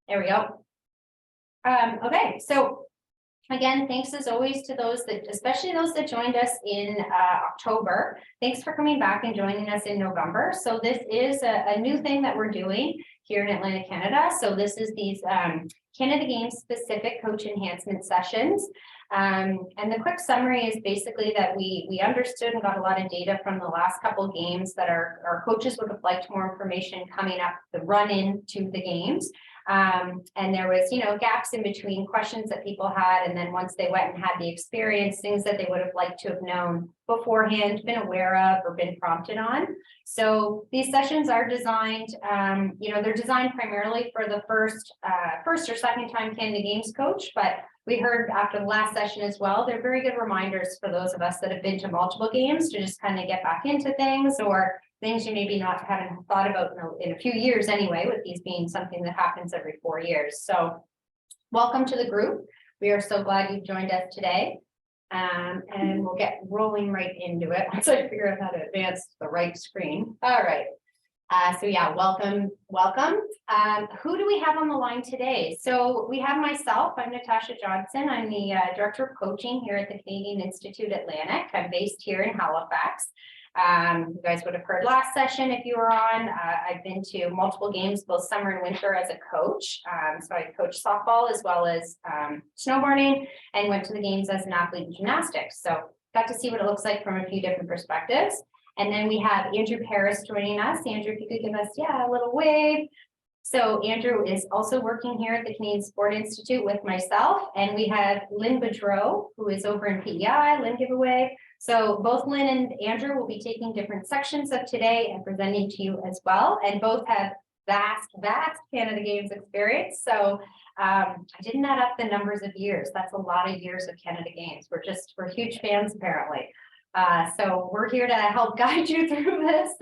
There we go. Okay, so again, thanks as always to those that, especially those that joined us in October. Thanks for coming back and joining us in November. So this is a new thing that we're doing here in Atlantic Canada. So this is these Canada Games specific coach enhancement sessions. And the quick summary is basically that we understood and got a lot of data from the last couple of games that our coaches would have liked more information coming up the run into the games. And there was, gaps in between questions that people had. And then once they went and had the experience, things that they would have liked to have known beforehand, been aware of, or been prompted on. So these sessions are designed, they're designed primarily for the first or second time Canada Games coach, but we heard after the last session as well, they're very good reminders for those of us that have been to multiple games to just kind of get back into things, or things you maybe haven't thought about in a few years anyway, with these being something that happens every 4 years. So welcome to the group. We are so glad you've joined us today. And we'll get rolling right into it once I figure out how to advance the right screen. All right. So yeah, welcome. Who do we have on the line today? So we have myself, I'm Natasha Johnson. I'm the Director of Coaching here at the Canadian Institute Atlantic. I'm based here in Halifax. You guys would have heard last session if you were on. I've been to multiple games, both summer and winter, as a coach. So I coached softball as well as snowboarding, and went to the games as an athlete in gymnastics. So got to see what it looks like from a few different perspectives. And then we have Andrew Paris joining us. Andrew, if you could give us, a little wave. So Andrew is also working here at the Canadian Sport Institute with myself. And we have Lynn Boudreau, who is over in PEI. Lynn, give a wave. So both Lynn and Andrew will be taking different sections of today and presenting to you as well. And both have vast Canada Games experience. So I didn't add up the numbers of years. That's a lot of years of Canada Games. We're huge fans apparently. So we're here to help guide you through this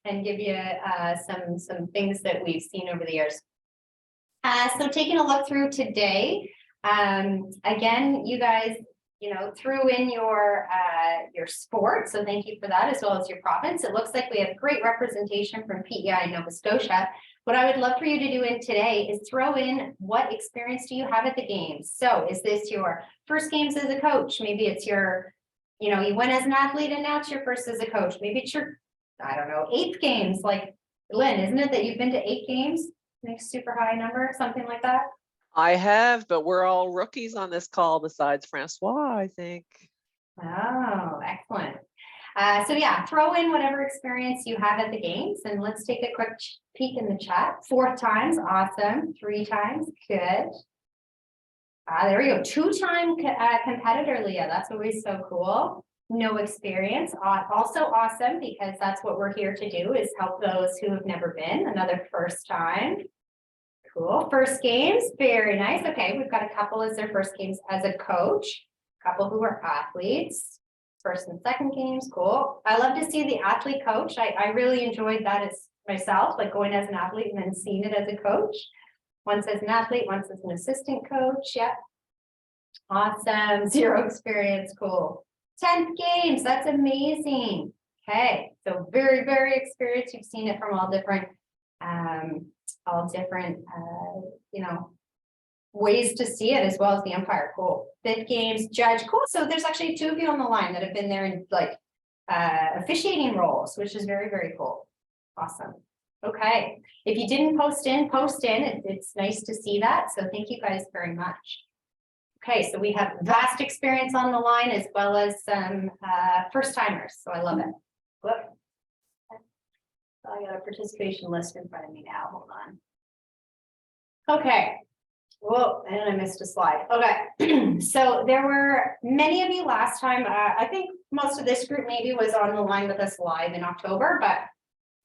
and give you some things that we've seen over the years. So taking a look through today, again, you guys, threw in your sport. So thank you for that, as well as your province. It looks like we have great representation from PEI in Nova Scotia. What I would love for you to do in today is throw in what experience do you have at the games. So is this your first games as a coach? Maybe it's your, you went as an athlete and now it's your first as a coach. Maybe it's your, 8th games. Like Lynn, isn't it that you've been to 8 games? I think super high number, something like that. I have, but we're all rookies on this call besides Francois, I think. Oh, excellent. So yeah, throw in whatever experience you have at the games, and let's take a quick peek in the chat. 4 times, awesome. 3 times, good. There we go. 2-time competitor, Leah. That's always so cool. No experience, also awesome, because that's what we're here to do, is help those who have never been. Another first time. Cool. First games, very nice. Okay, we've got a couple as their first games as a coach, a couple who are athletes, first and second games. Cool. I love to see the athlete coach. I really enjoyed that as myself, like going as an athlete and then seeing it as a coach. Once as an athlete, once as an assistant coach. Yep. Awesome. 0 experience. Cool. 10th games. That's amazing. Okay. So very, very experienced. You've seen it from all different ways to see it, as well as the umpire. Cool. 5th games, judge. Cool. So there's actually 2 of you on the line that have been there in officiating roles, which is very, very cool. Awesome. Okay. If you didn't post in. It's nice to see that. So thank you guys very much. Okay. So we have vast experience on the line, as well as some first timers. So I love it. Whoop. I got a participation list in front of me now. Hold on. Okay. Whoa, and I missed a slide. Okay. So there were many of you last time. I think most of this group maybe was on the line with us live in October, but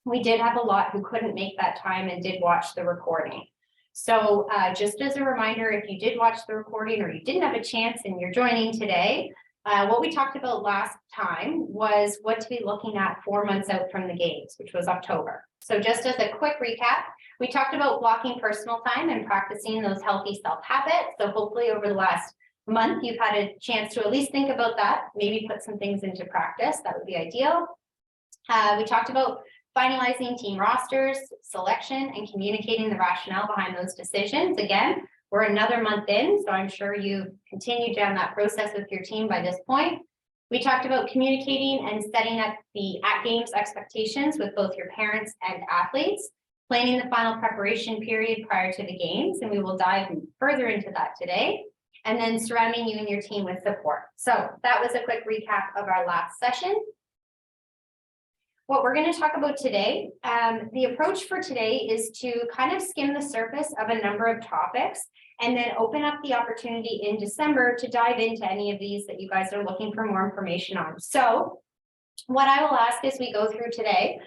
we did have a lot who couldn't make that time and did watch the recording. So just as a reminder, if you did watch the recording or you didn't have a chance and you're joining today, what we talked about last time was what to be looking at 4 months out from the games, which was October. So just as a quick recap, we talked about blocking personal time and practicing those healthy self-habits. So hopefully over the last month, you've had a chance to at least think about that, maybe put some things into practice. That would be ideal. We talked about finalizing team rosters, selection, and communicating the rationale behind those decisions. Again, we're another month in, so I'm sure you've continued down that process with your team by this point. We talked about communicating and setting up the at-games expectations with both your parents and athletes, planning the final preparation period prior to the games, and we will dive further into that today, and then surrounding you and your team with support. So that was a quick recap of our last session. What we're going to talk about today, the approach for today is to kind of skim the surface of a number of topics and then open up the opportunity in December to dive into any of these that you guys are looking for more information on. So what I will ask as we go through today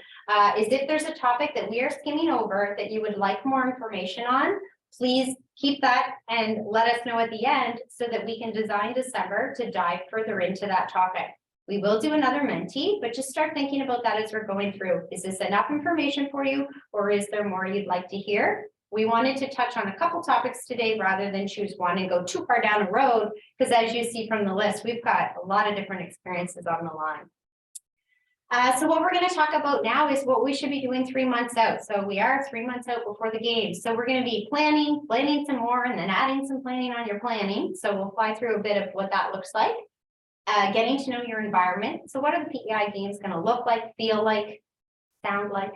is if there's a topic that we are skimming over that you would like more information on, please keep that and let us know at the end so that we can design December to dive further into that topic. We will do another Menti, but just start thinking about that as we're going through. Is this enough information for you, or is there more you'd like to hear? We wanted to touch on a couple topics today rather than choose one and go too far down a road, because as you see from the list, we've got a lot of different experiences on the line. So what we're going to talk about now is what we should be doing 3 months out. So we are 3 months out before the games. So we're going to be planning some more, and then adding some planning on your planning. So we'll fly through a bit of what that looks like. Getting to know your environment. So what are the PEI games going to look like, feel like, sound like?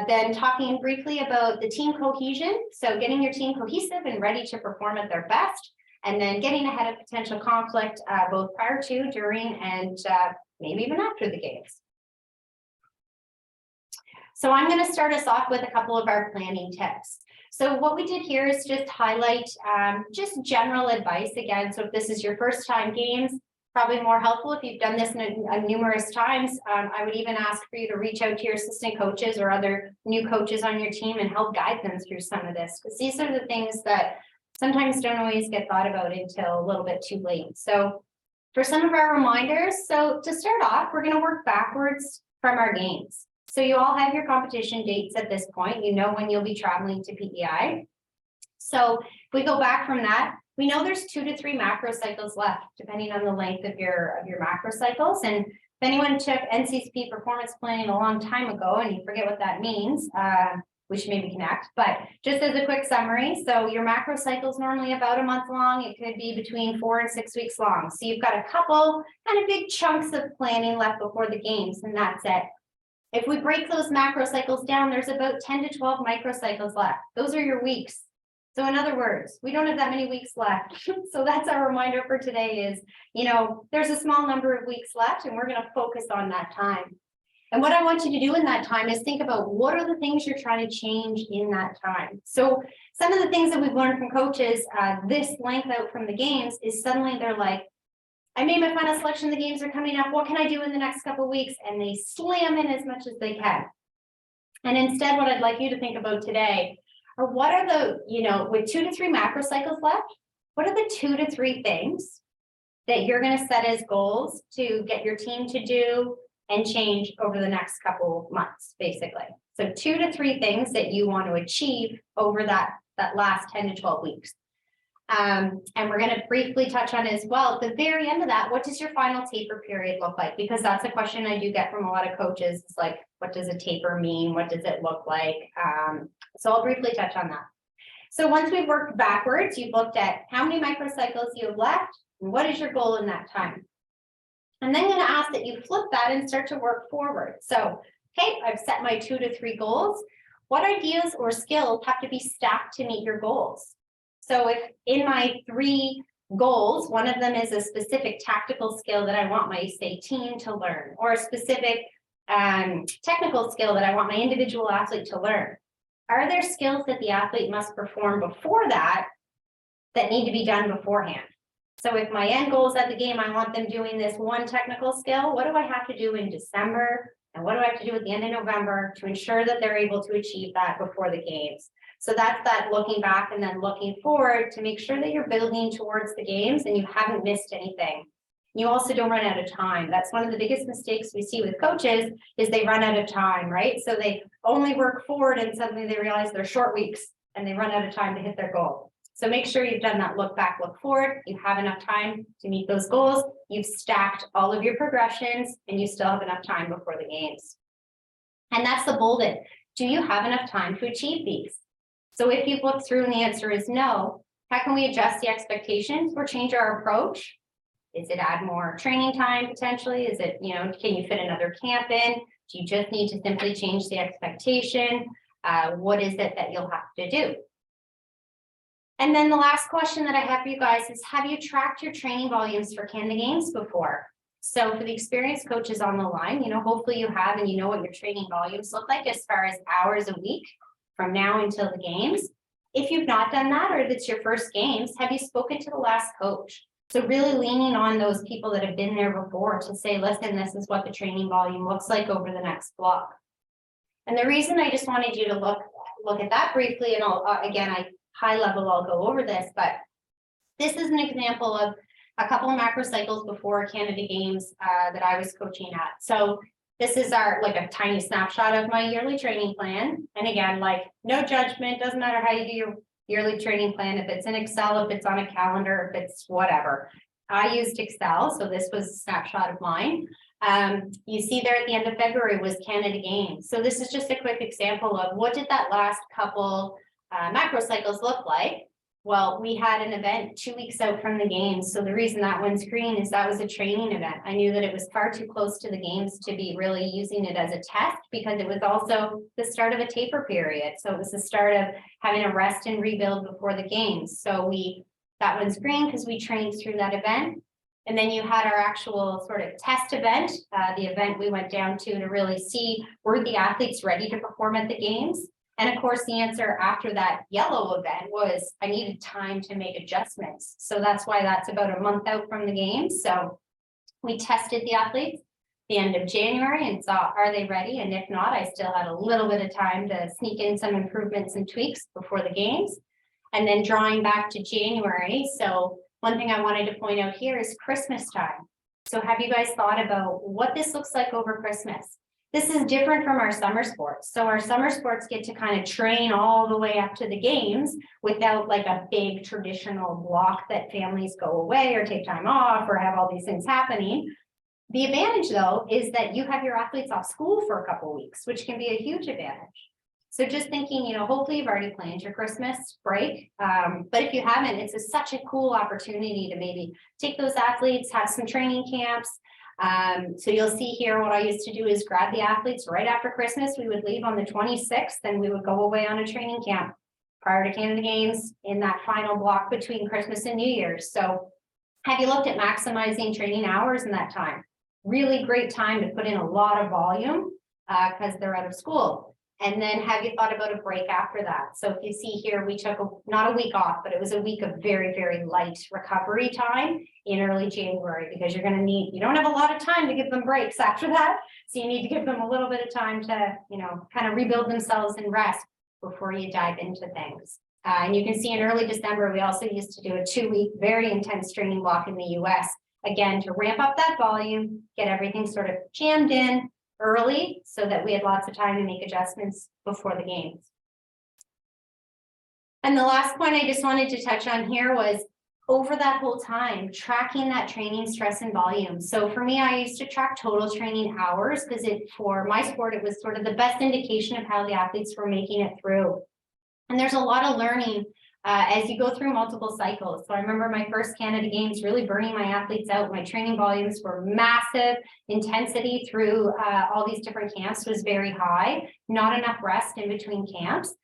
Then talking briefly about the team cohesion. So getting your team cohesive and ready to perform at their best. And then getting ahead of potential conflict, both prior to, during, and maybe even after the games. So I'm going to start us off with a couple of our planning tips. So what we did here is just highlight just general advice again. So if this is your first time games, probably more helpful if you've done this numerous times. I would even ask for you to reach out to your assistant coaches or other new coaches on your team and help guide them through some of this, because these are the things that sometimes don't always get thought about until a little bit too late. So for some of our reminders, so to start off, we're going to work backwards from our games. So you all have your competition dates at this point. You know when you'll be traveling to PEI. So if we go back from that, we know there's 2 to 3 macrocycles left, depending on the length of your macrocycles. And if anyone took NCSP performance planning a long time ago and you forget what that means, we should maybe connect. But just as a quick summary, so your macrocycle is normally about a month long. It could be between 4 and 6 weeks long. So you've got a couple kind of big chunks of planning left before the games, and that's it. If we break those macrocycles down, there's about 10 to 12 microcycles left. Those are your weeks. So in other words, we don't have that many weeks left. So that's our reminder for today is, there's a small number of weeks left and we're going to focus on that time. And what I want you to do in that time is think about what are the things you're trying to change in that time. So some of the things that we've learned from coaches this length out from the games is suddenly they're like, I made my final selection, the games are coming up. What can I do in the next couple of weeks? And they slam in as much as they can. And instead, what I'd like you to think about today or what are the, with 2 to 3 macrocycles left, what are the 2 to 3 things that you're going to set as goals to get your team to do and change over the next couple months, basically? So 2 to 3 things that you want to achieve over that last 10 to 12 weeks. And we're going to briefly touch on as well, at the very end of that, what does your final taper period look like? Because that's a question I do get from a lot of coaches. It's like, what does a taper mean? What does it look like? So I'll briefly touch on that. So once we've worked backwards, you've looked at how many microcycles you have left, and what is your goal in that time? I'm then going to ask that you flip that and start to work forward. So, okay, I've set my 2 to 3 goals. What ideas or skills have to be stacked to meet your goals? So if in my 3 goals, one of them is a specific tactical skill that I want my, say, team to learn, or a specific technical skill that I want my individual athlete to learn. Are there skills that the athlete must perform before that need to be done beforehand? So if my end goal is at the game, I want them doing this one technical skill, what do I have to do in December? And what do I have to do at the end of November to ensure that they're able to achieve that before the games? So that's that looking back and then looking forward to make sure that you're building towards the games and you haven't missed anything. You also don't run out of time. That's one of the biggest mistakes we see with coaches is they run out of time, right? So they only work forward and suddenly they realize they're short weeks and they run out of time to hit their goal. So make sure you've done that look back, look forward. You have enough time to meet those goals. You've stacked all of your progressions and you still have enough time before the games. And that's the bolded. Do you have enough time to achieve these? So if you've looked through and the answer is no, how can we adjust the expectations or change our approach? Is it add more training time potentially? Is it, can you fit another camp in? Do you just need to simply change the expectation? What is it that you'll have to do? And then the last question that I have for you guys is, have you tracked your training volumes for Canada Games before? So for the experienced coaches on the line, hopefully you have, and you know what your training volumes look like as far as hours a week from now until the games. If you've not done that, or if it's your first games, have you spoken to the last coach? So really leaning on those people that have been there before to say, listen, this is what the training volume looks like over the next block. And the reason I just wanted you to look at that briefly, and high level, I'll go over this, but this is an example of a couple of macrocycles before Canada Games that I was coaching at. So this is a tiny snapshot of my yearly training plan. And again, no judgment, doesn't matter how you do your yearly training plan, if it's in Excel, if it's on a calendar, if it's whatever. I used Excel, so this was a snapshot of mine. You see there at the end of February was Canada Games. So this is just a quick example of what did that last couple macrocycles look like. Well, we had an event 2 weeks out from the games. So the reason that one's green is that was a training event. I knew that it was far too close to the games to be really using it as a test, because it was also the start of a taper period. So it was the start of having a rest and rebuild before the games. So that one's green because we trained through that event. And then you had our actual sort of test event, the event we went down to really see, were the athletes ready to perform at the games? And of course, the answer after that yellow event was I needed time to make adjustments. So that's why that's about a month out from the games. So we tested the athletes the end of January and saw, are they ready? And if not, I still had a little bit of time to sneak in some improvements and tweaks before the games. And then drawing back to January. So one thing I wanted to point out here is Christmas time. So have you guys thought about what this looks like over Christmas? This is different from our summer sports. So our summer sports get to kind of train all the way up to the games without a big traditional block that families go away or take time off or have all these things happening. The advantage though, is that you have your athletes off school for a couple of weeks, which can be a huge advantage. So just thinking, hopefully you've already planned your Christmas break. But if you haven't, it's such a cool opportunity to maybe take those athletes, have some training camps. So you'll see here, what I used to do is grab the athletes right after Christmas. We would leave on the 26th and we would go away on a training camp prior to Canada Games in that final block between Christmas and New Year's. So have you looked at maximizing training hours in that time? Really great time to put in a lot of volume because they're out of school. And then have you thought about a break after that? So if you see here, we took not a week off, but it was a week of very, very light recovery time in early January, because you're going to need, you don't have a lot of time to give them breaks after that. So you need to give them a little bit of time to, kind of rebuild themselves and rest before you dive into things. And you can see in early December, we also used to do a 2-week, very intense training block in the US, again, to ramp up that volume, get everything sort of jammed in early so that we had lots of time to make adjustments before the games. And the last point I just wanted to touch on here was over that whole time, tracking that training stress and volume. So for me, I used to track total training hours because for my sport, it was sort of the best indication of how the athletes were making it through. And there's a lot of learning as you go through multiple cycles. So I remember my first Canada Games really burning my athletes out. My training volumes were massive. Intensity through all these different camps was very high. Not enough rest in between camps.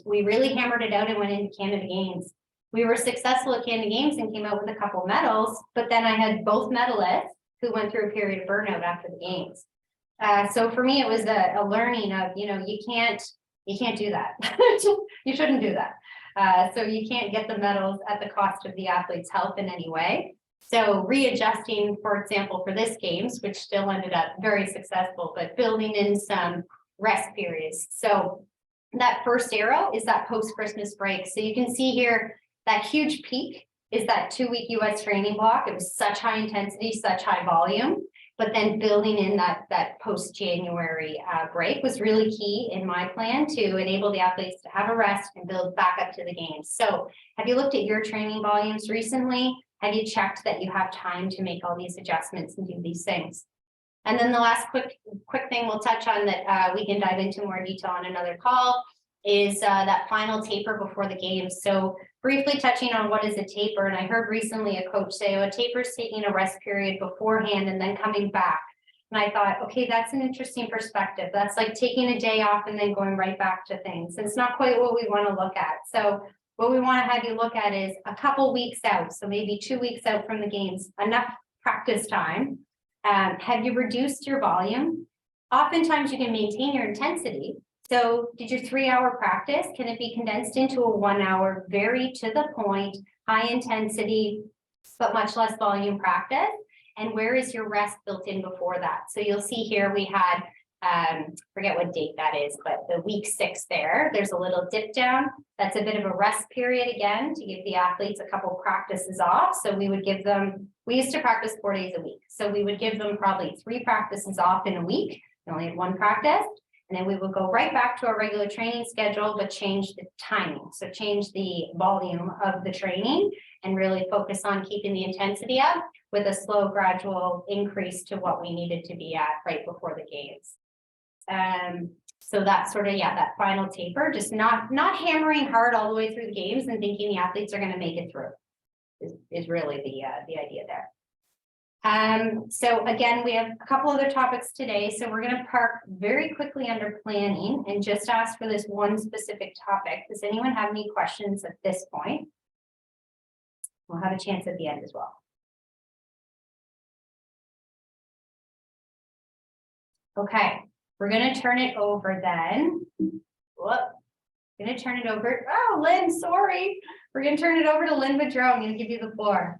We really hammered it out and went into Canada Games. We were successful at Canada Games and came out with a couple medals, but then I had both medalists who went through a period of burnout after the games. So for me, it was a learning of, you can't do that. You shouldn't do that. So you can't get the medals at the cost of the athlete's health in any way. So readjusting, for example, for this games, which still ended up very successful, but building in some rest periods. So that first arrow is that post-Christmas break. So you can see here, that huge peak is that 2-week US training block. It was such high intensity, such high volume. But then building in that post-January break was really key in my plan to enable the athletes to have a rest and build back up to the games. So have you looked at your training volumes recently? Have you checked that you have time to make all these adjustments and do these things? And then the last quick thing we'll touch on that we can dive into more detail on another call is that final taper before the game. So briefly touching on what is a taper, and I heard recently a coach say, oh, a taper is taking a rest period beforehand and then coming back. And I thought, okay, that's an interesting perspective. That's like taking a day off and then going right back to things. It's not quite what we want to look at. So what we want to have you look at is a couple weeks out. So maybe 2 weeks out from the games, enough practice time. Have you reduced your volume? Oftentimes you can maintain your intensity. So did your 3-hour practice, can it be condensed into a 1-hour, very to the point, high intensity, but much less volume practice? And where is your rest built in before that? So you'll see here we had, forget what date that is, but the week 6 there's a little dip down. That's a bit of a rest period again to give the athletes a couple practices off. So we would give them, we used to practice 4 days a week. So we would give them probably 3 practices off in a week. We only had 1 practice. And then we would go right back to our regular training schedule, but change the timing. So change the volume of the training and really focus on keeping the intensity up with a slow, gradual increase to what we needed to be at right before the games. So that's sort of, that final taper, just not hammering hard all the way through the games and thinking the athletes are going to make it through is really the idea there. So again, we have a couple other topics today. So we're going to park very quickly under planning and just ask for this one specific topic. Does anyone have any questions at this point? We'll have a chance at the end as well. Okay, we're going to turn it over then. Whoop. Going to turn it over. Oh, Lynn, sorry. We're going to turn it over to Lynn Boudreau. I'm going to give you the floor.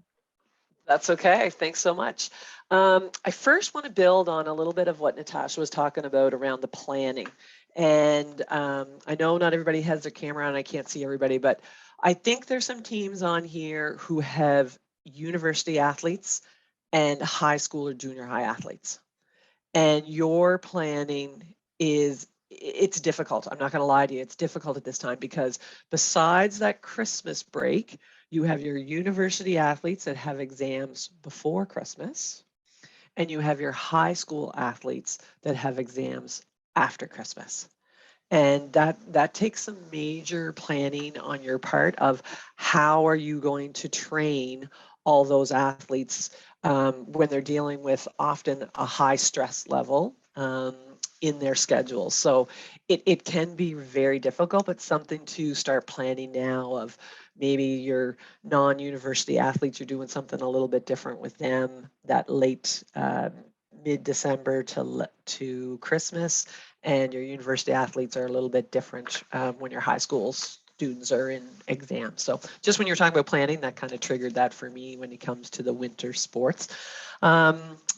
That's okay. Thanks so much. I first want to build on a little bit of what Natasha was talking about around the planning. And I know not everybody has their camera on. I can't see everybody, but I think there's some teams on here who have university athletes and high school or junior high athletes. And your planning it's difficult. I'm not going to lie to you. It's difficult at this time because besides that Christmas break, you have your university athletes that have exams before Christmas, and you have your high school athletes that have exams after Christmas. And that takes some major planning on your part of how are you going to train all those athletes when they're dealing with often a high stress level in their schedule. So it can be very difficult, but something to start planning now of maybe your non-university athletes, you're doing something a little bit different with them that late mid-December to Christmas, and your university athletes are a little bit different when your high school students are in exams. So just when you're talking about planning, that kind of triggered that for me when it comes to the winter sports.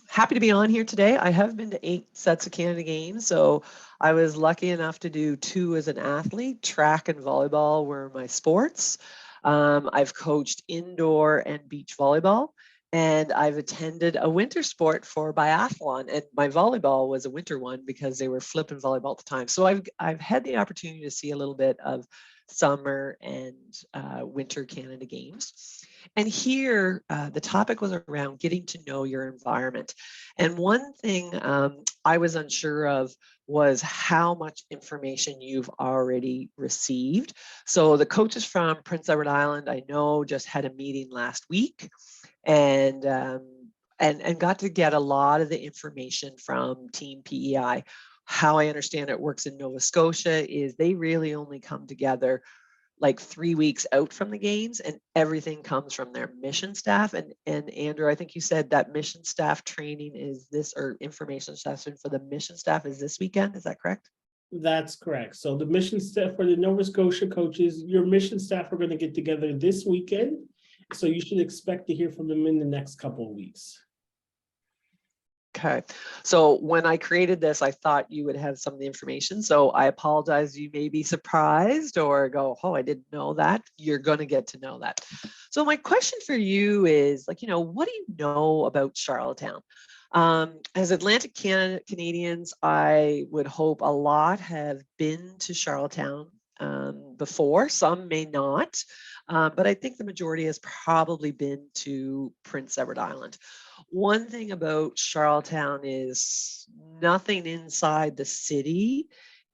Happy to be on here today. I have been to 8 sets of Canada Games, so I was lucky enough to do 2 as an athlete. Track and volleyball were my sports. I've coached indoor and beach volleyball, and I've attended a winter sport for biathlon, and my volleyball was a winter one because they were flipping volleyball at the time. So I've had the opportunity to see a little bit of summer and winter Canada Games. And here, the topic was around getting to know your environment. And one thing I was unsure of was how much information you've already received. So the coaches from Prince Edward Island, I know, just had a meeting last week and got to get a lot of the information from Team PEI. How I understand it works in Nova Scotia is they really only come together like 3 weeks out from the games, and everything comes from their mission staff. And Andrew, I think you said that mission staff training is this, or information session for the mission staff is this weekend. Is that correct? That's correct. So the mission staff for the Nova Scotia coaches, your mission staff are going to get together this weekend. So you should expect to hear from them in the next couple of weeks. Okay, so when I created this, I thought you would have some of the information. So I apologize. You may be surprised or go, oh, I didn't know that. You're going to get to know that. So my question for you is, like, what do you know about Charlottetown? As Atlantic Canadians, I would hope a lot have been to Charlottetown before. Some may not, but I think the majority has probably been to Prince Edward Island. One thing about Charlottetown is nothing inside the city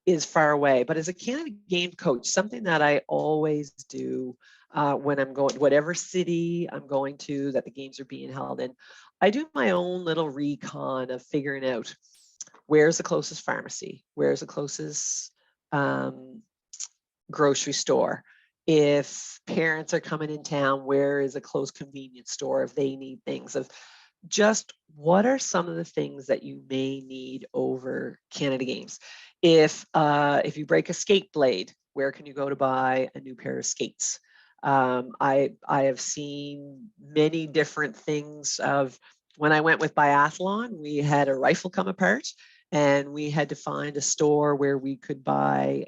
is far away. But as a Canada game coach, something that I always do when I'm going, whatever city I'm going to that the games are being held in, I do my own little recon of figuring out where's the closest pharmacy, where's the closest grocery store. If parents are coming in town, where is a close convenience store if they need things? Of just what are some of the things that you may need over Canada Games? If you break a skate blade, where can you go to buy a new pair of skates? I have seen many different things. Of when I went with biathlon, we had a rifle come apart, and we had to find a store where we could buy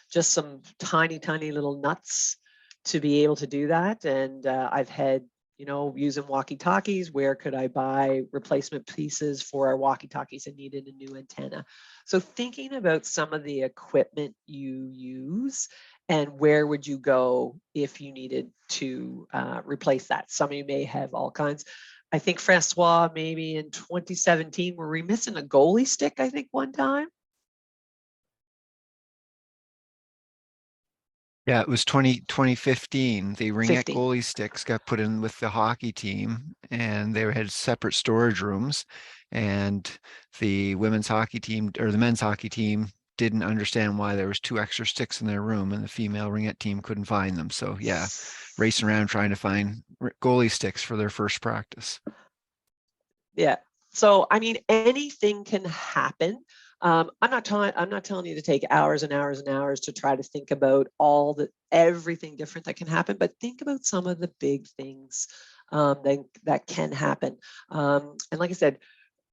just some tiny little nuts to be able to do that. And I've had, using walkie-talkies, where could I buy replacement pieces for our walkie-talkies and needed a new antenna. So thinking about some of the equipment you use and where would you go if you needed to replace that. Some of you may have all kinds. I think Francois, maybe in 2017, were we missing a goalie stick, I think one time? Yeah, it was 2015. The ringette 15. goalie sticks got put in with the hockey team, and they had separate storage rooms. And the women's hockey team or the men's hockey team didn't understand why there was 2 extra sticks in their room, and the female ringette team couldn't find them. So yeah, racing around trying to find goalie sticks for their first practice. Yeah. So I mean, anything can happen. I'm not telling you to take hours and hours and hours to try to think about everything different that can happen, but think about some of the big things that can happen. And like I said,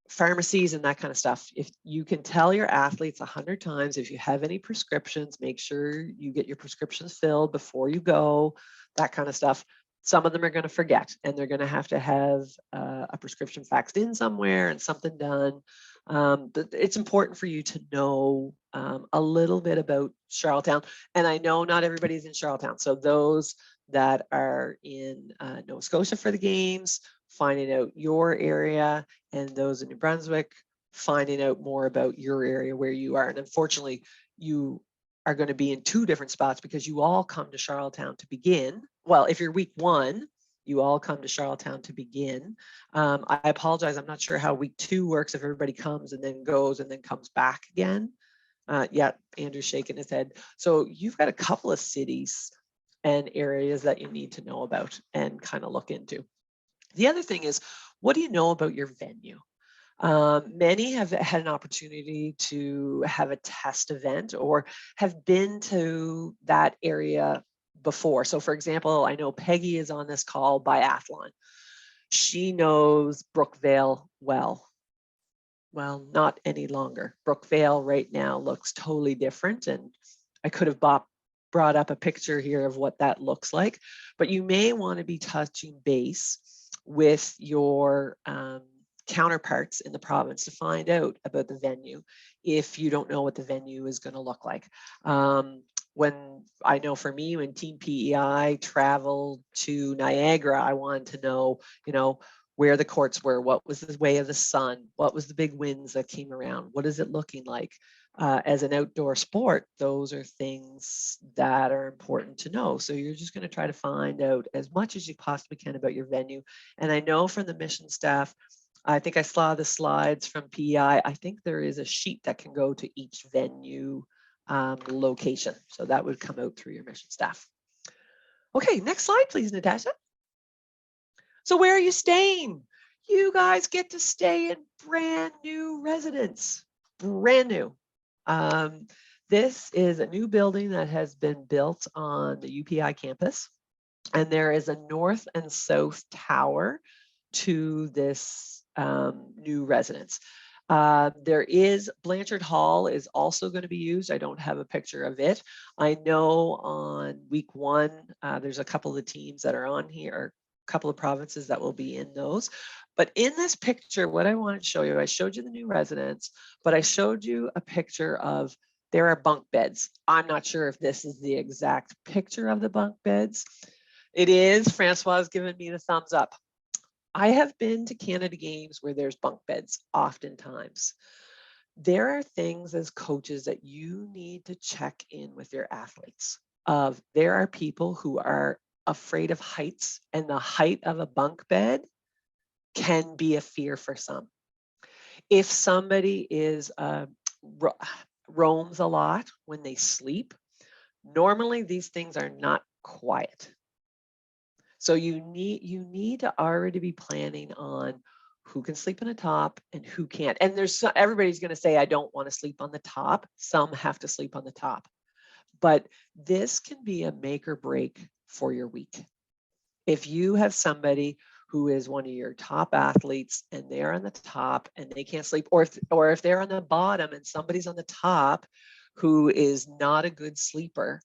pharmacies and that kind of stuff. If you can tell your athletes 100 times, if you have any prescriptions, make sure you get your prescriptions filled before you go, that kind of stuff. Some of them are going to forget, and they're going to have a prescription faxed in somewhere and something done. But it's important for you to know a little bit about Charlottetown. And I know not everybody's in Charlottetown. So those that are in Nova Scotia for the games, finding out your area, and those in New Brunswick, finding out more about your area where you are. And unfortunately, you are going to be in 2 different spots because you all come to Charlottetown to begin. Well, if you're week 1, you all come to Charlottetown to begin. I apologize. I'm not sure how week 2 works, if everybody comes and then goes and then comes back again. Yeah, Andrew's shaking his head. So you've got a couple of cities and areas that you need to know about and kind of look into. The other thing is, what do you know about your venue? Many have had an opportunity to have a test event or have been to that area before. So for example, I know Peggy is on this call, biathlon. She knows Brookvale well. Well, not any longer. Brookvale right now looks totally different, and I could have brought up a picture here of what that looks like, but you may want to be touching base with your counterparts in the province to find out about the venue if you don't know what the venue is going to look like. When I know for me, when Team PEI traveled to Niagara, I wanted to know, where the courts were, what was the way of the sun, what was the big winds that came around, what is it looking like? As an outdoor sport, those are things that are important to know. So you're just going to try to find out as much as you possibly can about your venue. And I know from the mission staff, I think I saw the slides from PEI. I think there is a sheet that can go to each venue location. So that would come out through your mission staff. Okay, next slide, please, Natasha. So where are you staying? You guys get to stay in brand new residence, brand new. This is a new building that has been built on the UPI campus, and there is a north and south tower to this new residence. There is Blanchard Hall is also going to be used. I don't have a picture of it. I know on week 1, there's a couple of the teams that are on here, a couple of provinces that will be in those. But in this picture, what I wanted to show you, I showed you the new residence, but I showed you a picture of, there are bunk beds. I'm not sure if this is the exact picture of the bunk beds. It is. Francois has given me the thumbs up. I have been to Canada Games where there's bunk beds oftentimes. There are things as coaches that you need to check in with your athletes. There are people who are afraid of heights, and the height of a bunk bed can be a fear for some. If somebody is roams a lot when they sleep, normally these things are not quiet. So you need to already be planning on who can sleep on the top and who can't. And everybody's going to say, I don't want to sleep on the top. Some have to sleep on the top. But this can be a make or break for your week. If you have somebody who is one of your top athletes and they're on the top and they can't sleep, or if they're on the bottom and somebody's on the top who is not a good sleeper,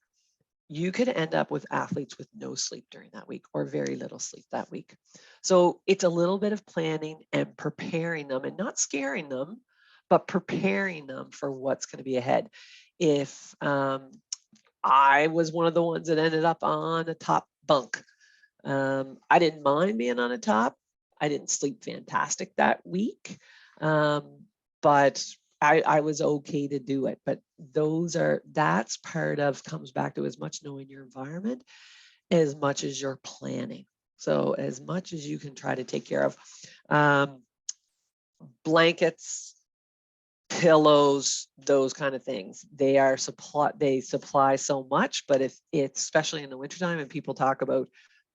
you could end up with athletes with no sleep during that week or very little sleep that week. So it's a little bit of planning and preparing them, and not scaring them, but preparing them for what's going to be ahead. If I was one of the ones that ended up on a top bunk, I didn't mind being on a top. I didn't sleep fantastic that week, but I was okay to do it. But that's part of, comes back to as much knowing your environment as much as your planning. So as much as you can try to take care of blankets, pillows, those kind of things. They supply so much, but if it's, especially in the wintertime, and people talk about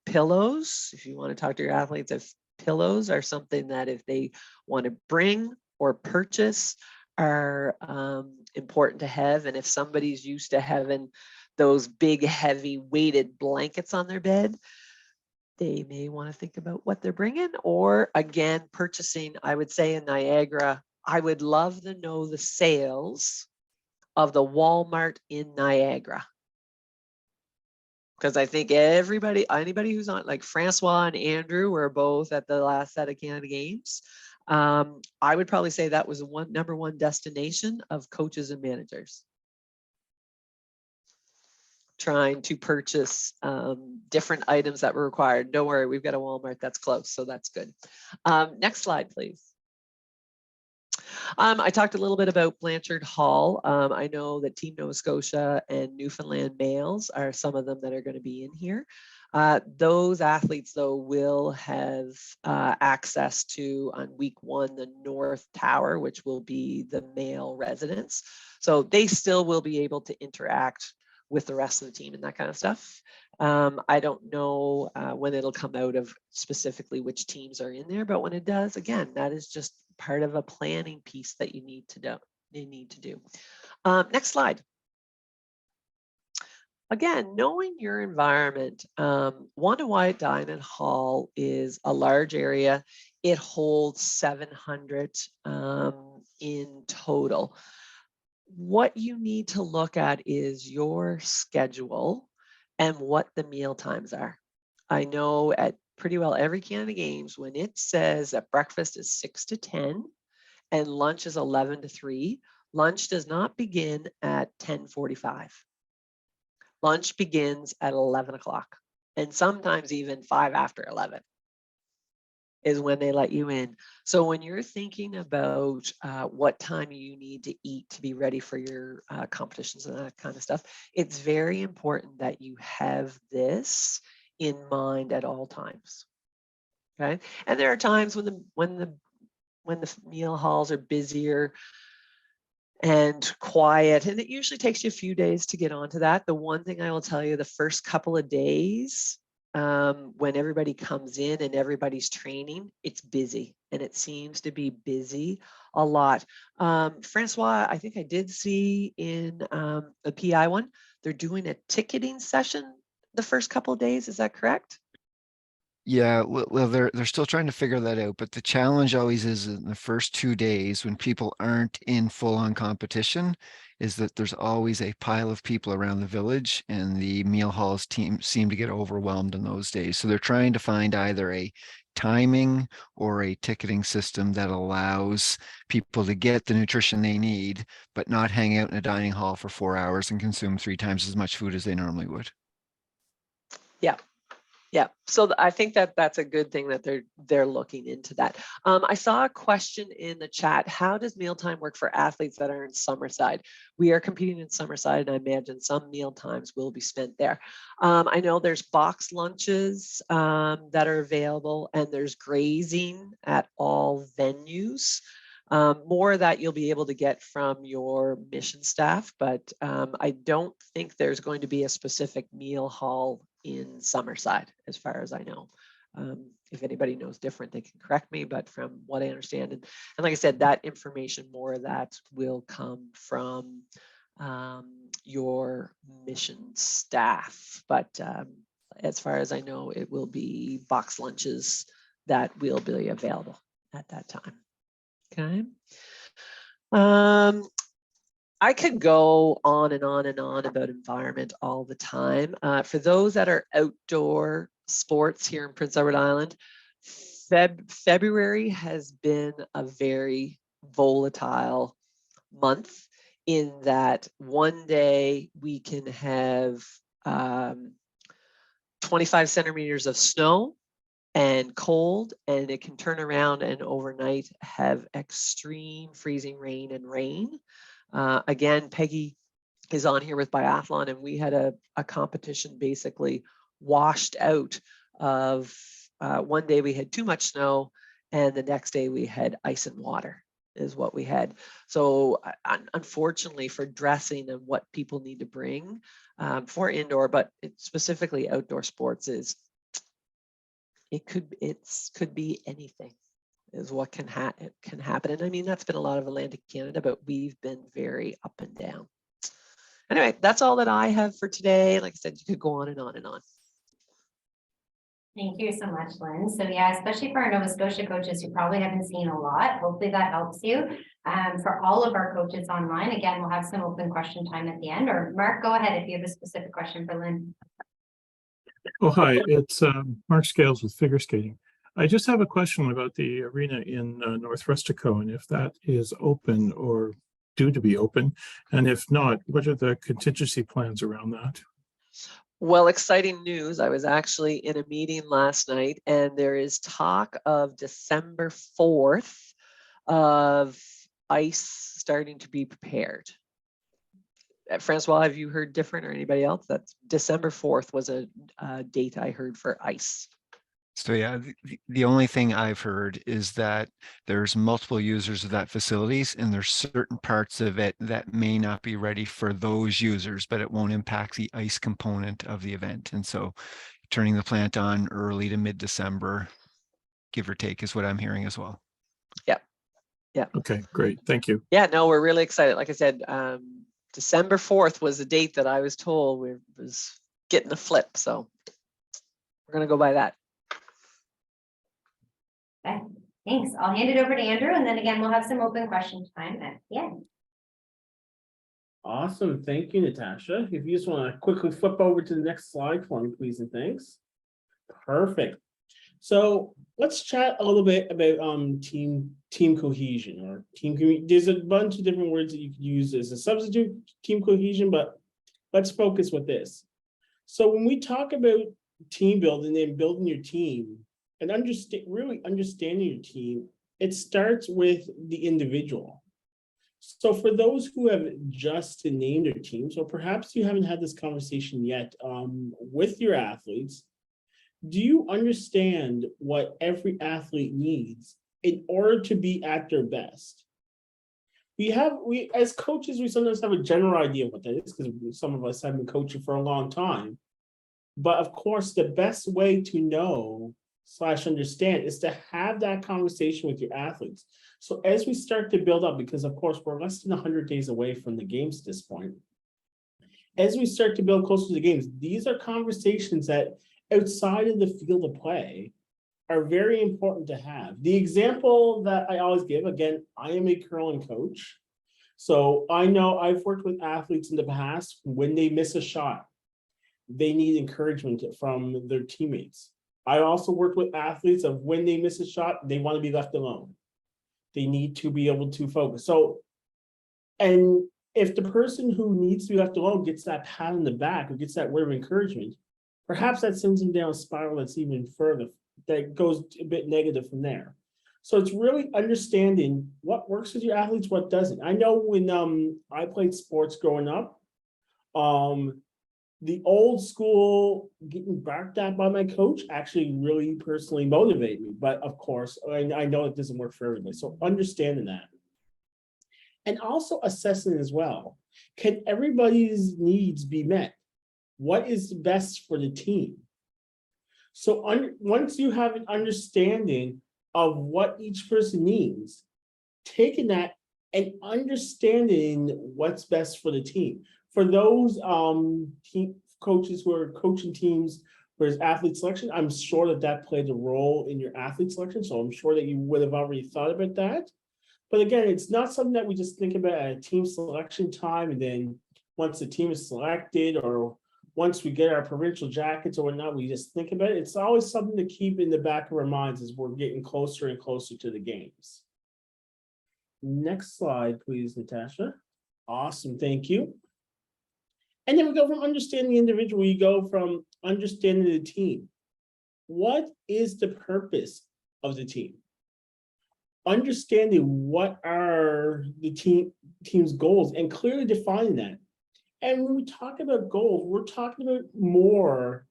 pillows, if you want to talk to your athletes, if pillows are something that if they want to bring or purchase are important to have. And if somebody's used to having those big, heavy, weighted blankets on their bed, they may want to think about what they're bringing, or again, purchasing. I would say in Niagara, I would love to know the sales of the Walmart in Niagara. Because I think anybody who's on, like Francois and Andrew were both at the last set of Canada Games. I would probably say that was the number one destination of coaches and managers trying to purchase different items that were required. Don't worry, we've got a Walmart that's close, so that's good. Next slide, please. I talked a little bit about Blanchard Hall. I know that Team Nova Scotia and Newfoundland males are some of them that are going to be in here. Those athletes, though, will have access to, on week 1, the North Tower, which will be the male residence. So they still will be able to interact with the rest of the team and that kind of stuff. I don't know when it'll come out of specifically which teams are in there, but when it does, again, that is just part of a planning piece that you need to do. Next slide. Again, knowing your environment. Wanda Wyatt Diamond Hall is a large area. It holds 700 in total. What you need to look at is your schedule and what the meal times are. I know at pretty well every Canada Games, when it says that breakfast is 6 to 10 and lunch is 11 to 3, lunch does not begin at 10:45. Lunch begins at 11 o'clock, and sometimes even 5 after 11 is when they let you in. So when you're thinking about what time you need to eat to be ready for your competitions and that kind of stuff, it's very important that you have this in mind at all times. Okay, and there are times when the meal halls are busier and quiet, and it usually takes you a few days to get onto that. The one thing I will tell you, the first couple of days, when everybody comes in and everybody's training, it's busy, and it seems to be busy a lot. Francois, I think I did see in the PI one, they're doing a ticketing session the first couple of days. Is that correct? Yeah, well, they're still trying to figure that out, but the challenge always is in the first 2 days when people aren't in full-on competition, is that there's always a pile of people around the village, and the meal halls team seem to get overwhelmed in those days. So they're trying to find either a timing or a ticketing system that allows people to get the nutrition they need, but not hang out in a dining hall for 4 hours and consume 3 times as much food as they normally would. Yeah. Yeah, so I think that that's a good thing that they're looking into that. I saw a question in the chat. How does mealtime work for athletes that are in Summerside? We are competing in Summerside, and I imagine some meal times will be spent there. I know there's box lunches that are available, and there's grazing at all venues. More of that you'll be able to get from your mission staff, but I don't think there's going to be a specific meal hall in Summerside, as far as I know. If anybody knows different, they can correct me, but from what I understand, and like I said, that information, more of that will come from your mission staff. But as far as I know, it will be box lunches that will be available at that time. Okay. I could go on and on and on about environment all the time. For those that are outdoor sports here in Prince Edward Island, February has been a very volatile month in that one day we can have 25 centimeters of snow and cold, and it can turn around and overnight have extreme freezing rain and rain. Again, Peggy is on here with biathlon, and we had a competition basically washed out of one day we had too much snow, and the next day we had ice and water is what we had. So unfortunately for dressing and what people need to bring for indoor, but specifically outdoor sports, is it could be anything is what can happen. And I mean, that's been a lot of Atlantic Canada, but we've been very up and down. Anyway, that's all that I have for today. Like I said, you could go on and on and on. Thank you so much, Lynn. So yeah, especially for our Nova Scotia coaches who probably haven't seen a lot, hopefully that helps you. For all of our coaches online, again, we'll have some open question time at the end. Or Mark, go ahead if you have a specific question for Lynn. Oh, hi, it's Mark Scales with Figure Skating. I just have a question about the arena in North Rustico, and if that is open or due to be open, and if not, what are the contingency plans around that? Well, exciting news. I was actually in a meeting last night, and there is talk of December 4th of ice starting to be prepared. Francois, have you heard different, or anybody else? That's December 4th was a date I heard for ice. So yeah, the only thing I've heard is that there's multiple users of that facilities, and there's certain parts of it that may not be ready for those users, but it won't impact the ice component of the event. And so turning the plant on early to mid-December, give or take, is what I'm hearing as well. Yep. Yeah. Okay, great. Thank you. Yeah, no, we're really excited. Like I said, December 4th was the date that I was told we was getting a flip. So we're going to go by that. Okay, thanks. I'll hand it over to Andrew, and then again, we'll have some open question time at the end. Awesome. Thank you, Natasha. If you just want to quickly flip over to the next slide for me, please, and thanks. Perfect. So let's chat a little bit about team cohesion or team. There's a bunch of different words that you could use as a substitute team cohesion, but let's focus with this. So when we talk about team building and building your team and really understanding your team, it starts with the individual. So for those who have just named their teams, or perhaps you haven't had this conversation yet with your athletes, do you understand what every athlete needs in order to be at their best? We as coaches, we sometimes have a general idea of what that is, because some of us have been coaching for a long time. But of course, the best way to know / understand is to have that conversation with your athletes. So as we start to build up, because of course we're less than 100 days away from the games at this point, as we start to build closer to the games, these are conversations that outside of the field of play are very important to have. The example that I always give, again, I am a curling coach. So I know I've worked with athletes in the past, when they miss a shot, they need encouragement from their teammates. I also worked with athletes of when they miss a shot, they want to be left alone. They need to be able to focus. So, and if the person who needs to be left alone gets that pat on the back or gets that word of encouragement, perhaps that sends them down a spiral that's even further, that goes a bit negative from there. So it's really understanding what works with your athletes, what doesn't. I know when I played sports growing up, the old school getting barked at by my coach actually really personally motivated me. But of course, I know it doesn't work for everybody. So understanding that. And also assessing as well. Can everybody's needs be met? What is best for the team? So once you have an understanding of what each person needs, taking that and understanding what's best for the team. For those team coaches who are coaching teams for his athlete selection, I'm sure that that played a role in your athlete selection. So I'm sure that you would have already thought about that. But again, it's not something that we just think about at a team selection time. And then once the team is selected, or once we get our provincial jackets or whatnot, we just think about it. It's always something to keep in the back of our minds as we're getting closer and closer to the games. Next slide, please, Natasha. Awesome, thank you. And then we go from understanding the individual, you go from understanding the team. What is the purpose of the team? Understanding what are the team's goals and clearly defining that. And when we talk about goals, we're talking about more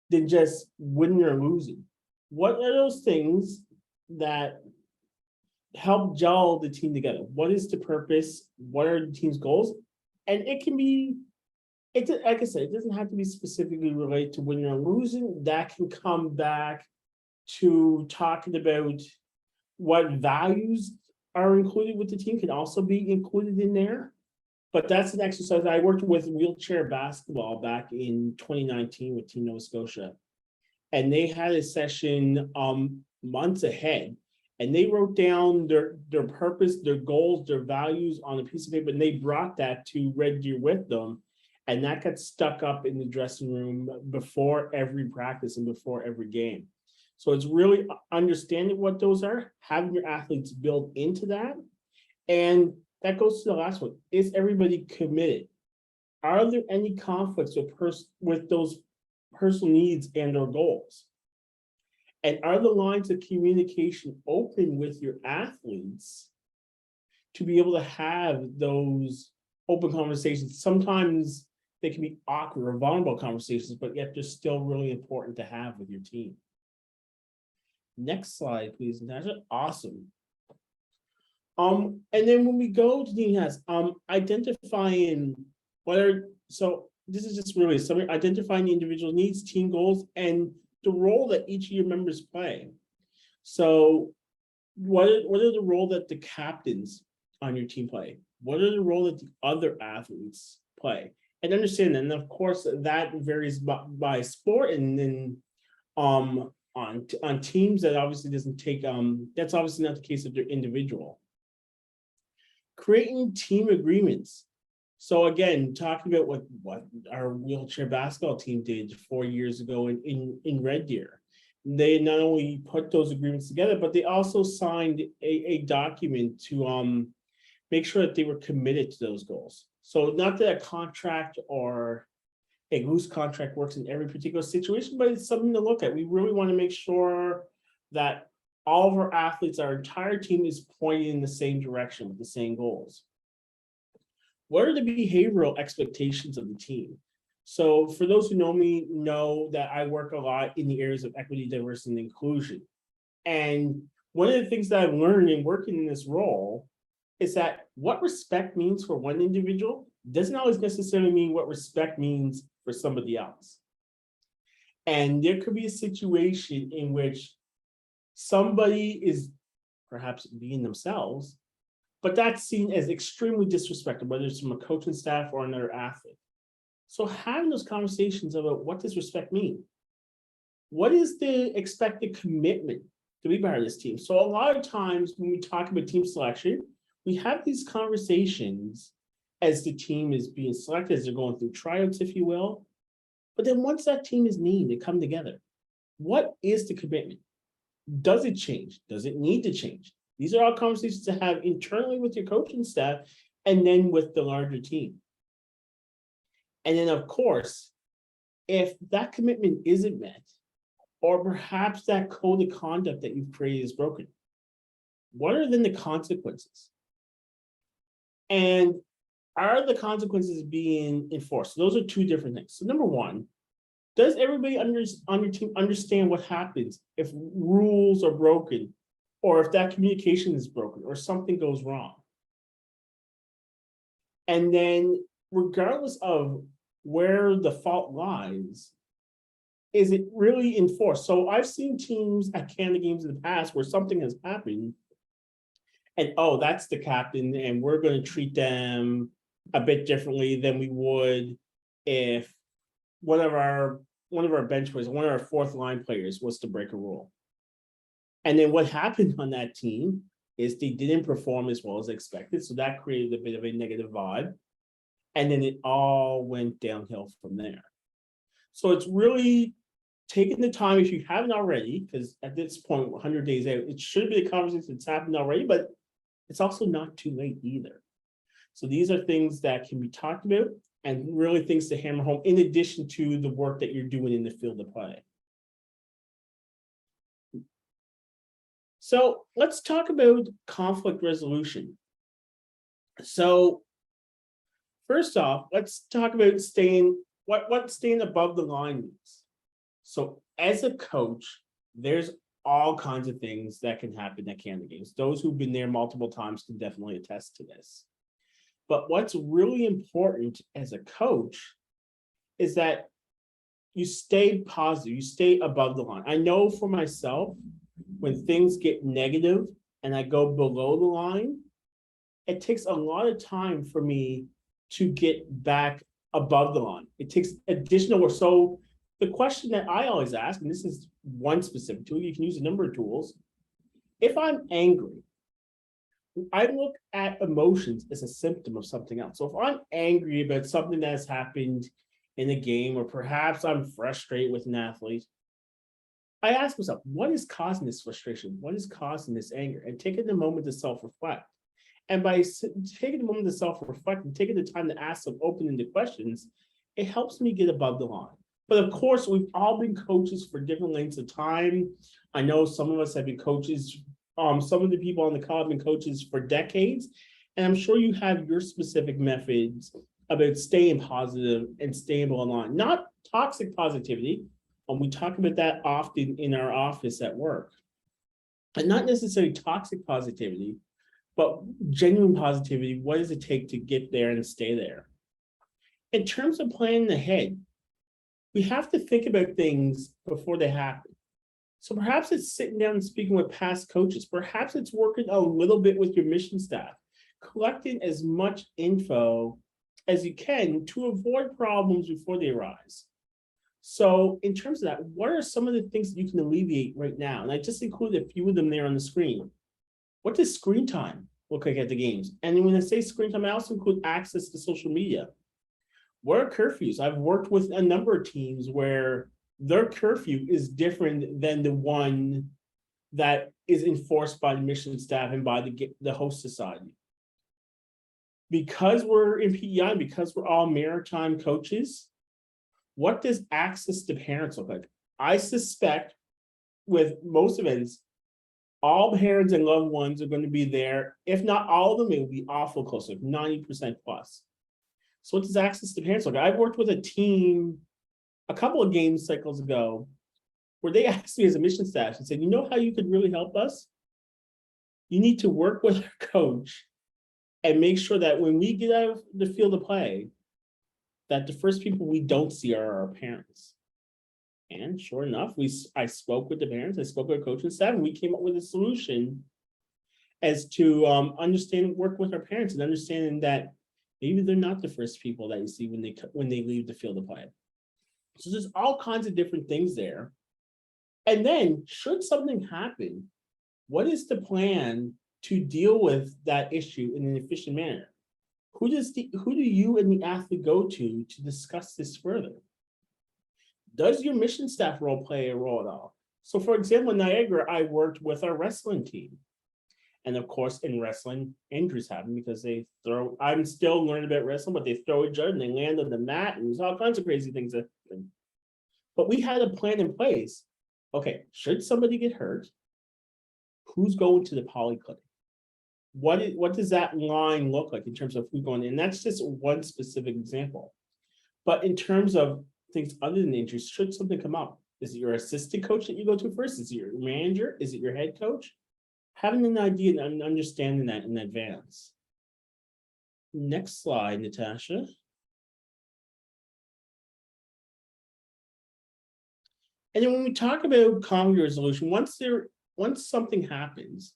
than just winning or losing. What are those things that help gel the team together? What is the purpose? What are the team's goals? And it can be, like I said, it doesn't have to be specifically related to winning or losing. That can come back to talking about what values are included with the team, can also be included in there. But that's an exercise. I worked with wheelchair basketball back in 2019 with Team Nova Scotia. And they had a session months ahead. And they wrote down their purpose, their goals, their values on a piece of paper. And they brought that to Red Deer with them. And that got stuck up in the dressing room before every practice and before every game. So it's really understanding what those are, having your athletes build into that. And that goes to the last one. Is everybody committed? Are there any conflicts with those personal needs and or goals? And are the lines of communication open with your athletes to be able to have those open conversations? Sometimes they can be awkward or vulnerable conversations, but yet they're still really important to have with your team. Next slide, please, Natasha. Awesome. And then when we go to the identifying so this is just really something, identifying the individual needs, team goals, and the role that each of your members play. So what are the role that the captains on your team play? What are the role that the other athletes play? And understand that, and of course that varies by sport, and then on teams that obviously doesn't take that's obviously not the case if they're individual. Creating team agreements. So again, talking about what our wheelchair basketball team did 4 years ago in Red Deer. They not only put those agreements together, but they also signed a document to make sure that they were committed to those goals. So not that a contract or a loose contract works in every particular situation, but it's something to look at. We really want to make sure that all of our athletes, our entire team, is pointing in the same direction with the same goals. What are the behavioral expectations of the team? So for those who know me, know that I work a lot in the areas of equity, diversity, and inclusion. And one of the things that I've learned in working in this role is that what respect means for one individual doesn't always necessarily mean what respect means for somebody else. And there could be a situation in which somebody is perhaps being themselves, but that's seen as extremely disrespectful, whether it's from a coaching staff or another athlete. So having those conversations about what does respect mean? What is the expected commitment to be part of this team? So a lot of times when we talk about team selection, we have these conversations as the team is being selected, as they're going through tryouts, if you will. But then once that team is named, they come together. What is the commitment? Does it change? Does it need to change? These are all conversations to have internally with your coaching staff and then with the larger team. And then, of course, if that commitment isn't met, or perhaps that code of conduct that you've created is broken, what are then the consequences? And are the consequences being enforced? Those are two different things. So number one, does everybody on your team understand what happens if rules are broken, or if that communication is broken, or something goes wrong? And then regardless of where the fault lies, is it really enforced? So I've seen teams at Canada Games in the past where something has happened, and oh, that's the captain, and we're going to treat them a bit differently than we would if one of our bench players, one of our fourth line players was to break a rule. And then what happened on that team is they didn't perform as well as expected. So that created a bit of a negative vibe. And then it all went downhill from there. So it's really taking the time, if you haven't already, because at this point, 100 days out, it should be a conversation that's happened already, but it's also not too late either. So these are things that can be talked about and really things to hammer home in addition to the work that you're doing in the field of play. So let's talk about conflict resolution. So first off, let's talk about what staying above the line means. So as a coach, there's all kinds of things that can happen at Canada Games. Those who've been there multiple times can definitely attest to this. But what's really important as a coach is that you stay positive, you stay above the line. I know for myself, when things get negative and I go below the line, it takes a lot of time for me to get back above the line. It takes additional work. So the question that I always ask, and this is one specific tool, you can use a number of tools. If I'm angry, I look at emotions as a symptom of something else. So if I'm angry about something that's happened in a game, or perhaps I'm frustrated with an athlete, I ask myself, what is causing this frustration? What is causing this anger? And taking the moment to self-reflect. And by taking the moment to self-reflect and taking the time to ask some open-ended questions, it helps me get above the line. But of course, we've all been coaches for different lengths of time. I know some of us have been coaches. Some of the people on the call have been coaches for decades. And I'm sure you have your specific methods about staying positive and staying on line. Not toxic positivity. We talk about that often in our office at work. And not necessarily toxic positivity, but genuine positivity. What does it take to get there and stay there? In terms of planning ahead, we have to think about things before they happen. So perhaps it's sitting down and speaking with past coaches. Perhaps it's working a little bit with your mission staff, collecting as much info as you can to avoid problems before they arise. So in terms of that, what are some of the things that you can alleviate right now? And I just included a few of them there on the screen. What does screen time look like at the games? And when I say screen time, I also include access to social media. What are curfews? I've worked with a number of teams where their curfew is different than the one that is enforced by the mission staff and by the host society. Because we're in PEI, because we're all maritime coaches, what does access to parents look like? I suspect with most events, all parents and loved ones are going to be there. If not all of them, it will be awful close, like 90% plus. So what does access to parents look like? I've worked with a team a couple of game cycles ago where they asked me as a mission staff and said, you know how you could really help us? You need to work with our coach and make sure that when we get out of the field of play, that the first people we don't see are our parents. And sure enough, I spoke with the parents, I spoke with our coaching staff, and we came up with a solution as to work with our parents and understanding that maybe they're not the first people that you see when they leave the field of play. So there's all kinds of different things there. And then should something happen, what is the plan to deal with that issue in an efficient manner? Who do you and the athlete go to discuss this further? Does your mission staff role play a role at all? So for example, in Niagara, I worked with our wrestling team. And of course, in wrestling, injuries happen because I'm still learning about wrestling, but they throw each other and they land on the mat and there's all kinds of crazy things that happen. But we had a plan in place. Okay, should somebody get hurt, who's going to the polyclinic? What does that line look like in terms of who's going in? And that's just one specific example. But in terms of things other than injuries, should something come up, is it your assistant coach that you go to first? Is it your manager? Is it your head coach? Having an idea and understanding that in advance. Next slide, Natasha. And then when we talk about conflict resolution, once something happens,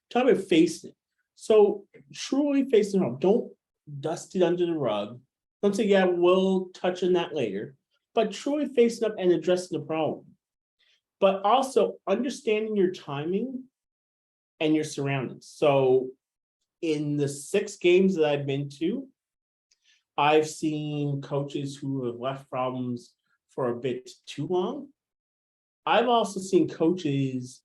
talk about facing it. So truly facing it up. Don't dust it under the rug. Don't say, yeah, we'll touch on that later. But truly facing up and addressing the problem. But also understanding your timing and your surroundings. So in the 6 games that I've been to, I've seen coaches who have left problems for a bit too long. I've also seen coaches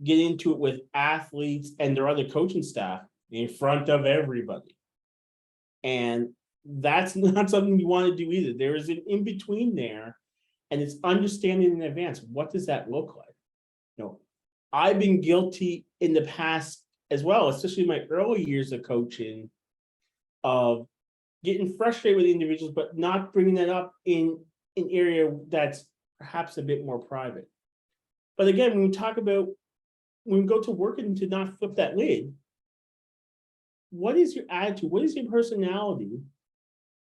get into it with athletes and their other coaching staff in front of everybody. And that's not something you want to do either. There is an in-between there, and it's understanding in advance, what does that look like? You know, I've been guilty in the past as well, especially in my early years of coaching, of getting frustrated with individuals, but not bringing that up in an area that's perhaps a bit more private. But again, when we talk about, when we go to work and to not flip that lid, what is your attitude? What is your personality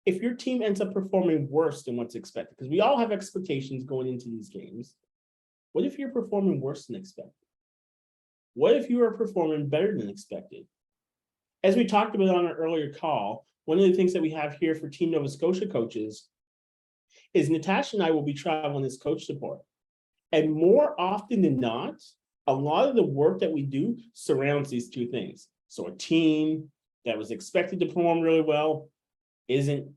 if your team ends up performing worse than what's expected? Because we all have expectations going into these games. What if you're performing worse than expected? What if you are performing better than expected? As we talked about on our earlier call, one of the things that we have here for Team Nova Scotia coaches is Natasha and I will be traveling as coach support. And more often than not, a lot of the work that we do surrounds these two things. So a team that was expected to perform really well isn't,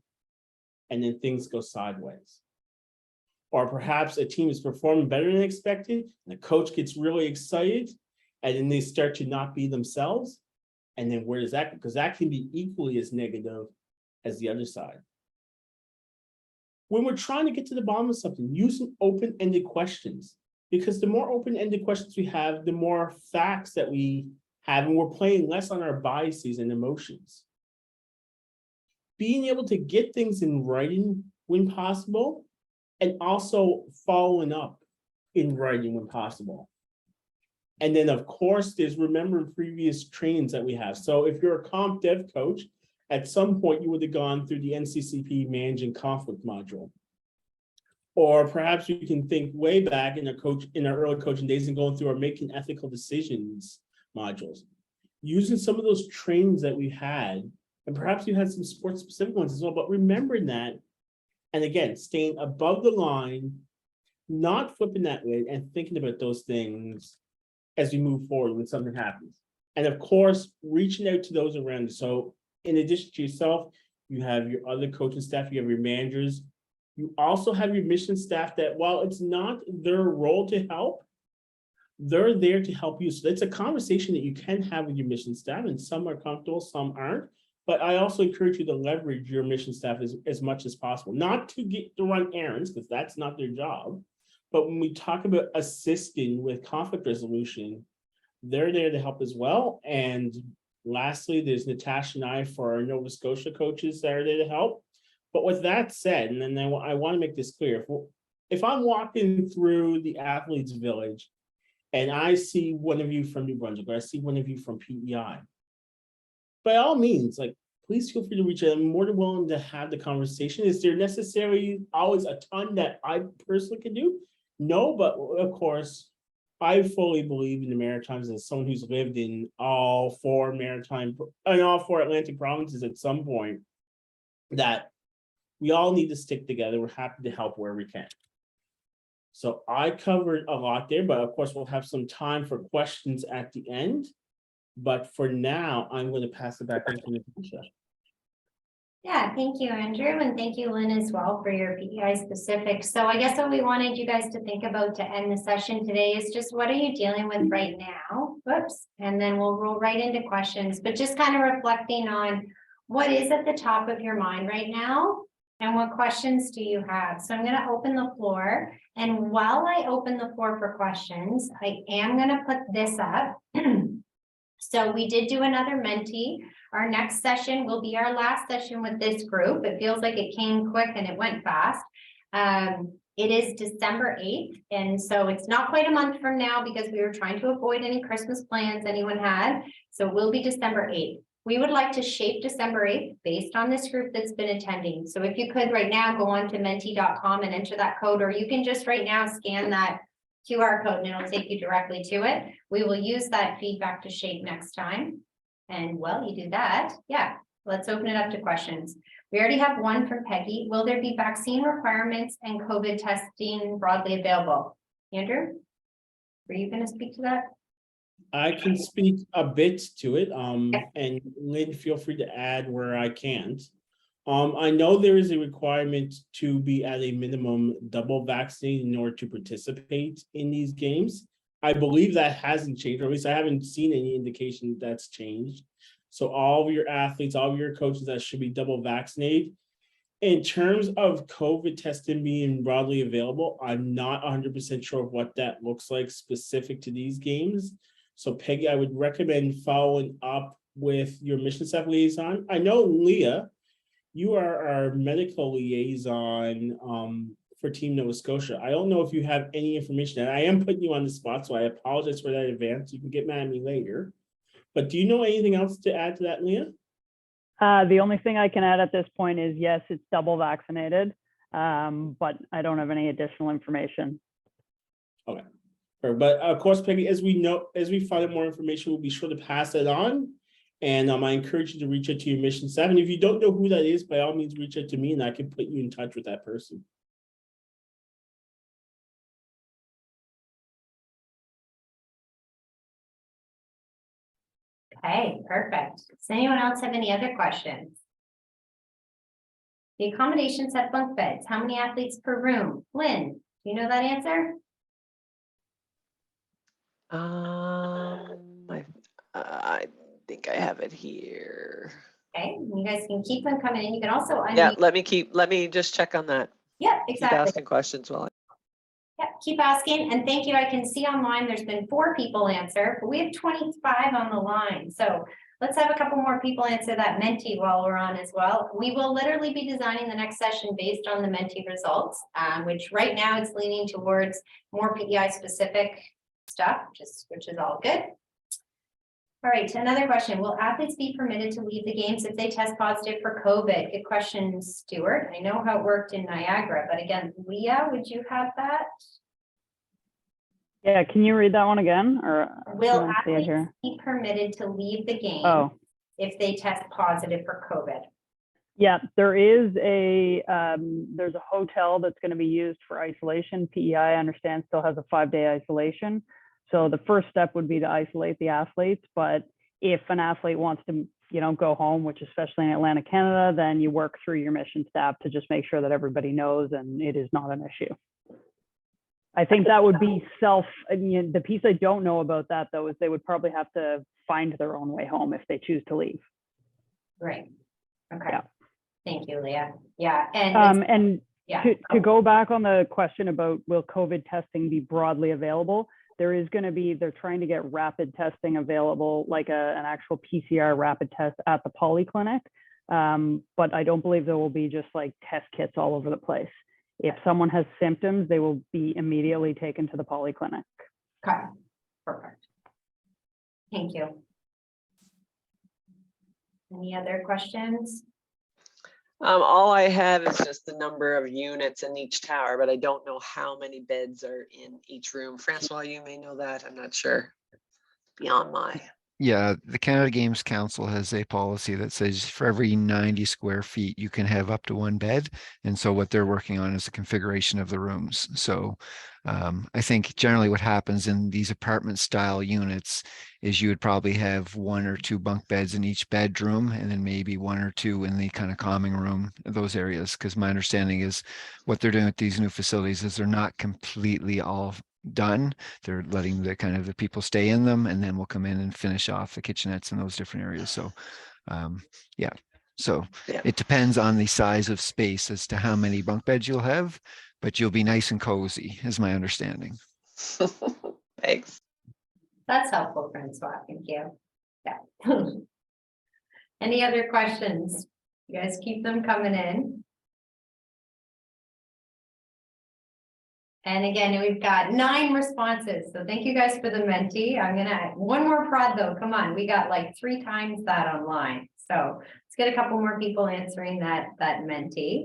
and then things go sideways. Or perhaps a team is performing better than expected, and the coach gets really excited, and then they start to not be themselves. And then where does that go? Because that can be equally as negative as the other side. When we're trying to get to the bottom of something, using open-ended questions, because the more open-ended questions we have, the more facts that we have, and we're playing less on our biases and emotions. Being able to get things in writing when possible, and also following up in writing when possible. And then, of course, there's remembering previous trainings that we have. So if you're a comp dev coach, at some point you would have gone through the NCCP managing conflict module. Or perhaps you can think way back in our early coaching days and going through our making ethical decisions modules. Using some of those trainings that we had, and perhaps you had some sports specific ones as well, but remembering that, and again, staying above the line, not flipping that lid, and thinking about those things as we move forward when something happens. And of course, reaching out to those around you. So in addition to yourself, you have your other coaching staff, you have your managers. You also have your mission staff that, while it's not their role to help, they're there to help you. So it's a conversation that you can have with your mission staff, and some are comfortable, some aren't. But I also encourage you to leverage your mission staff as much as possible, not to get to run errands, because that's not their job. But when we talk about assisting with conflict resolution, they're there to help as well. And lastly, there's Natasha and I for our Nova Scotia coaches that are there to help. But with that said, and then I want to make this clear, if I'm walking through the athletes village and I see one of you from New Brunswick, or I see one of you from PEI, by all means, like, please feel free to reach out. I'm more than willing to have the conversation. Is there necessarily always a ton that I personally can do? No, but of course, I fully believe in the Maritimes as someone who's lived in all 4 Atlantic provinces at some point, that we all need to stick together. We're happy to help where we can. So I covered a lot there, but of course, we'll have some time for questions at the end. But for now, I'm going to pass it back over to Natasha. Yeah, thank you, Andrew, and thank you, Lynn, as well, for your PEI specifics. So I guess what we wanted you guys to think about to end the session today is just, what are you dealing with right now? Whoops. And then we'll roll right into questions, but just kind of reflecting on what is at the top of your mind right now, And what questions do you have? So I'm gonna open the floor, and while I open the floor for questions, I am gonna put this up. So we did do another Menti. Our next session will be our last session with this group. It feels like it came quick and it went fast. It is December 8th, and so it's not quite a month from now because we were trying to avoid any Christmas plans anyone had. So it will be December 8th. We would like to shape December 8th based on this group that's been attending. So if you could right now go on to menti.com and enter that code, or you can just right now scan that QR code and it'll take you directly to it. We will use that feedback to shape next time. And while you do that, yeah, let's open it up to questions. We already have one from Peggy. Will there be vaccine requirements and COVID testing broadly available? Andrew, were you going to speak to that? I can speak a bit to it, and Lynn, feel free to add where I can't. I know there is a requirement to be at a minimum double vaccinated in order to participate in these games. I believe that hasn't changed, or at least I haven't seen any indication that's changed. So all of your athletes, all of your coaches that should be double vaccinated. In terms of COVID testing being broadly available, I'm not 100% sure of what that looks like specific to these games. So Peggy, I would recommend following up with your mission staff liaison. I know Leah, you are our medical liaison for Team Nova Scotia. I don't know if you have any information, and I am putting you on the spot, so I apologize for that in advance. You can get mad at me later. But do you know anything else to add to that, Leah? The only thing I can add at this point is, yes, it's double vaccinated, but I don't have any additional information. Okay. But of course, Peggy, as we find out more information, we'll be sure to pass it on. And I encourage you to reach out to your mission staff. And if you don't know who that is, by all means, reach out to me and I can put you in touch with that person. Okay, perfect. Does anyone else have any other questions? The accommodations have bunk beds. How many athletes per room? Lynn, do you know that answer? I think I have it here. Okay, you guys can keep them coming in. You can also unmute. Yeah, let me just check on that. Yeah, Keep exactly. asking questions while Yeah, keep asking, and thank you. I can see online there's been 4 people answer, but we have 25 on the line. So let's have a couple more people answer that Menti while we're on as well. We will literally be designing the next session based on the Menti results, which right now it's leaning towards more PEI specific stuff, which is all good. All right, another question. Will athletes be permitted to leave the games if they test positive for COVID? Good question, Stuart. I know how it worked in Niagara, but again, Leah, would you have that? Yeah, can you read that one again? Or Will I don't see it athletes here. be permitted to leave the game if they test positive for COVID? Yeah, there is there's a hotel that's going to be used for isolation. PEI, I understand, still has a 5-day isolation. So the first step would be to isolate the athletes. But if an athlete wants to, go home, which especially in Atlantic, Canada, then you work through your mission staff to just make sure that everybody knows and it is not an issue. I think that would be the piece I don't know about that though, is they would probably have to find their own way home if they choose to leave. Great. Okay. Yeah. Thank you, Leah. Yeah. And yeah. To go back on the question about will COVID testing be broadly available, there is going to be, they're trying to get rapid testing available, like an actual PCR rapid test at the polyclinic. But I don't believe there will be just like test kits all over the place. If someone has symptoms, they will be immediately taken to the polyclinic. Okay, perfect. Thank you. Any other questions? all I have is just the number of units in each tower, but I don't know how many beds are in each room. Francois, you may know that. I'm not sure. Beyond my. Yeah, the Canada Games Council has a policy that says for every 90 square feet, you can have up to 1 bed. And so what they're working on is the configuration of the rooms. So I think generally what happens in these apartment style units is you would probably have 1 or 2 bunk beds in each bedroom, and then maybe 1 or 2 in the kind of common room, those areas. Because my understanding is what they're doing with these new facilities is they're not completely all done. They're letting the people stay in them, and then we'll come in and finish off the kitchenettes in those different areas. So yeah, So Yeah. it depends on the size of space as to how many bunk beds you'll have, but you'll be nice and cozy, is my understanding. Thanks. That's helpful, Francois. Thank you. Yeah. Any other questions? You guys keep them coming in. And again, we've got 9 responses. So thank you guys for the Menti. I'm gonna, one more prod though. Come on, we got like 3 times that online. So let's get a couple more people answering that Menti.